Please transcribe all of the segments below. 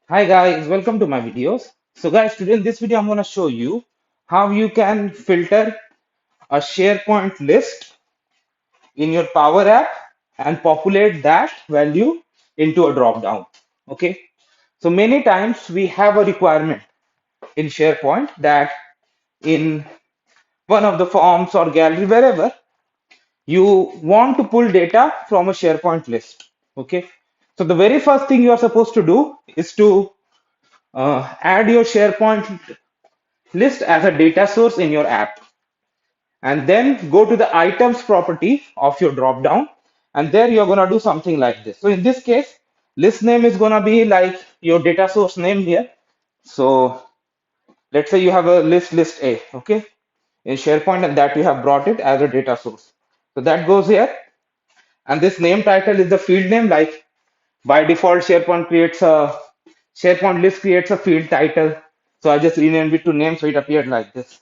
Hi guys, welcome to my videos. So guys, today in this video I'm going to show you how you can filter a SharePoint list in your Power App and populate that value into a drop down. Okay. So many times we have a requirement in SharePoint that in one of the forms or gallery wherever you want to pull data from a SharePoint list. Okay. So the very first thing you are supposed to do is to add your SharePoint list as a data source in your app, and then go to the items property of your drop down, and there you're going to do something like this. So in this case, list name is going to be like your data source name here. So let's say you have a list A, okay, in SharePoint, and that you have brought it as a data source. So that goes here, and this name title is the field name. Like by default, SharePoint list creates a field title. So I just renamed it to name, so it appeared like this.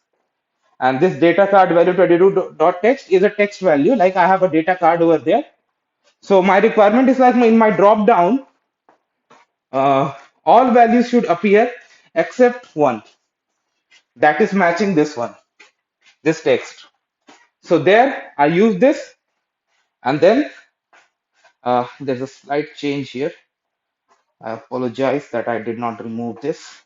And this data card value 22.text is a text value. Like I have a data card over there. So my requirement is like in my drop down, uh, all values should appear except one that is matching this one, this text. So there I use this, and then there's a slight change here. I apologize that I did not remove this.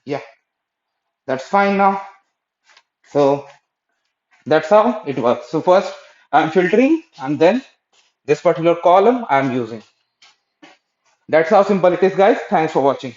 Yeah, that's fine now. So that's how it works. So first I'm filtering, and then this particular column I'm using. That's how simple it is, guys. Thanks for watching.